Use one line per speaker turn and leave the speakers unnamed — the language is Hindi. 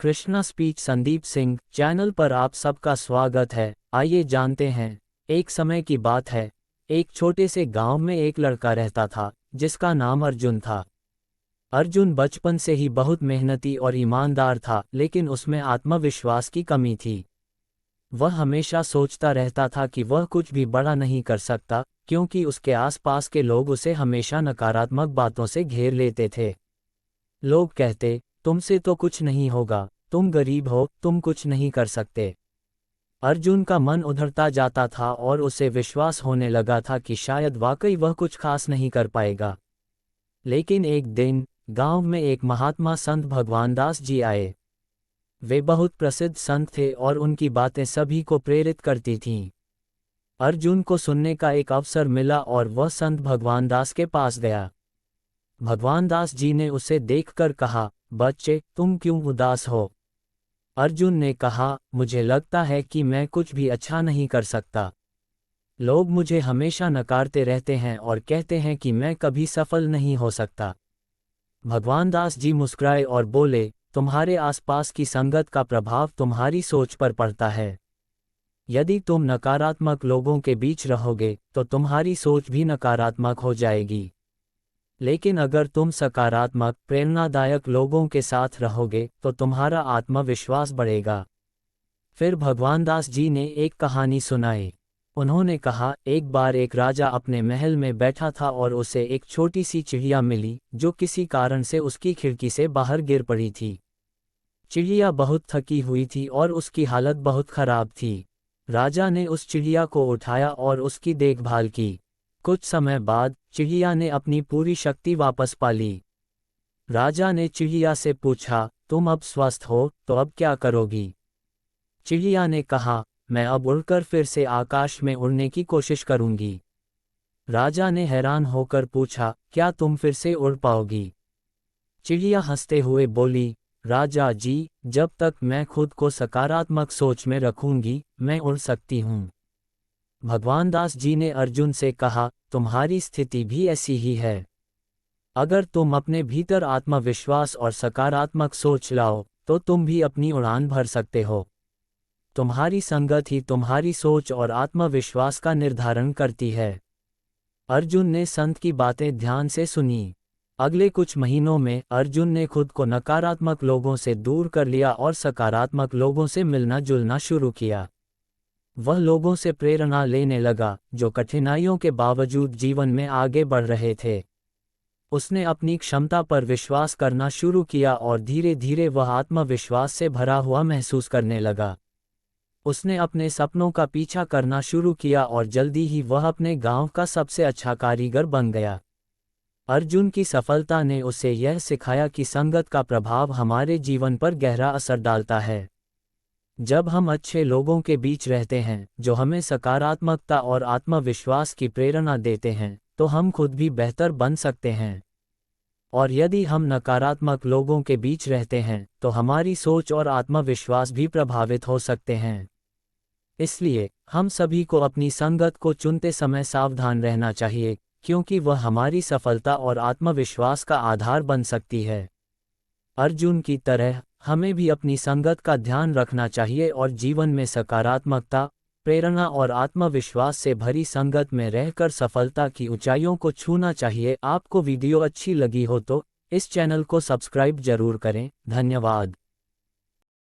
कृष्णा स्पीच संदीप सिंह चैनल पर आप सबका स्वागत है। आइए जानते हैं। एक समय की बात है, एक छोटे से गांव में एक लड़का रहता था जिसका नाम अर्जुन था। अर्जुन बचपन से ही बहुत मेहनती और ईमानदार था, लेकिन उसमें आत्मविश्वास की कमी थी। वह हमेशा सोचता रहता था कि वह कुछ भी बड़ा नहीं कर सकता, क्योंकि उसके आसपास के लोग उसे हमेशा नकारात्मक बातों से घेर लेते थे। लोग कहते, तुमसे तो कुछ नहीं होगा, तुम गरीब हो, तुम कुछ नहीं कर सकते। अर्जुन का मन उधरता जाता था और उसे विश्वास होने लगा था कि शायद वाकई वह कुछ खास नहीं कर पाएगा। लेकिन एक दिन गांव में एक महात्मा संत भगवान दास जी आए। वे बहुत प्रसिद्ध संत थे और उनकी बातें सभी को प्रेरित करती थीं। अर्जुन को सुनने का एक अवसर मिला और वह संत भगवान दास के पास गया। भगवान दास जी ने उसे देखकर कहा, बच्चे, तुम क्यों उदास हो? अर्जुन ने कहा, मुझे लगता है कि मैं कुछ भी अच्छा नहीं कर सकता। लोग मुझे हमेशा नकारते रहते हैं और कहते हैं कि मैं कभी सफल नहीं हो सकता। भगवान दास जी मुस्कुराए और बोले, तुम्हारे आसपास की संगत का प्रभाव तुम्हारी सोच पर पड़ता है। यदि तुम नकारात्मक लोगों के बीच रहोगे तो तुम्हारी सोच भी नकारात्मक हो जाएगी। लेकिन अगर तुम सकारात्मक, प्रेरणादायक लोगों के साथ रहोगे तो तुम्हारा आत्मविश्वास बढ़ेगा। फिर भगवान दास जी ने एक कहानी सुनाई। उन्होंने कहा, एक बार एक राजा अपने महल में बैठा था और उसे एक छोटी सी चिड़िया मिली जो किसी कारण से उसकी खिड़की से बाहर गिर पड़ी थी। चिड़िया बहुत थकी हुई थी और उसकी हालत बहुत खराब थी। राजा ने उस चिड़िया को उठाया और उसकी देखभाल की। कुछ समय बाद चिड़िया ने अपनी पूरी शक्ति वापस पा ली। राजा ने चिड़िया से पूछा, तुम अब स्वस्थ हो, तो अब क्या करोगी? चिड़िया ने कहा, मैं अब उड़कर फिर से आकाश में उड़ने की कोशिश करूंगी। राजा ने हैरान होकर पूछा, क्या तुम फिर से उड़ पाओगी? चिड़िया हंसते हुए बोली, राजा जी, जब तक मैं खुद को सकारात्मक सोच में रखूंगी, मैं उड़ सकती हूँ। भगवान दास जी ने अर्जुन से कहा, तुम्हारी स्थिति भी ऐसी ही है। अगर तुम अपने भीतर आत्मविश्वास और सकारात्मक सोच लाओ तो तुम भी अपनी उड़ान भर सकते हो। तुम्हारी संगत ही तुम्हारी सोच और आत्मविश्वास का निर्धारण करती है। अर्जुन ने संत की बातें ध्यान से सुनी। अगले कुछ महीनों में अर्जुन ने खुद को नकारात्मक लोगों से दूर कर लिया और सकारात्मक लोगों से मिलना जुलना शुरू किया। वह लोगों से प्रेरणा लेने लगा जो कठिनाइयों के बावजूद जीवन में आगे बढ़ रहे थे। उसने अपनी क्षमता पर विश्वास करना शुरू किया और धीरे धीरे वह आत्मविश्वास से भरा हुआ महसूस करने लगा। उसने अपने सपनों का पीछा करना शुरू किया और जल्दी ही वह अपने गांव का सबसे अच्छा कारीगर बन गया। अर्जुन की सफलता ने उसे यह सिखाया कि संगत का प्रभाव हमारे जीवन पर गहरा असर डालता है। जब हम अच्छे लोगों के बीच रहते हैं जो हमें सकारात्मकता और आत्मविश्वास की प्रेरणा देते हैं, तो हम खुद भी बेहतर बन सकते हैं। और यदि हम नकारात्मक लोगों के बीच रहते हैं तो हमारी सोच और आत्मविश्वास भी प्रभावित हो सकते हैं। इसलिए हम सभी को अपनी संगत को चुनते समय सावधान रहना चाहिए, क्योंकि वह हमारी सफलता और आत्मविश्वास का आधार बन सकती है। अर्जुन की तरह हमें भी अपनी संगत का ध्यान रखना चाहिए और जीवन में सकारात्मकता, प्रेरणा और आत्मविश्वास से भरी संगत में रहकर सफलता की ऊंचाइयों को छूना चाहिए। आपको वीडियो अच्छी लगी हो तो इस चैनल को सब्सक्राइब जरूर करें। धन्यवाद।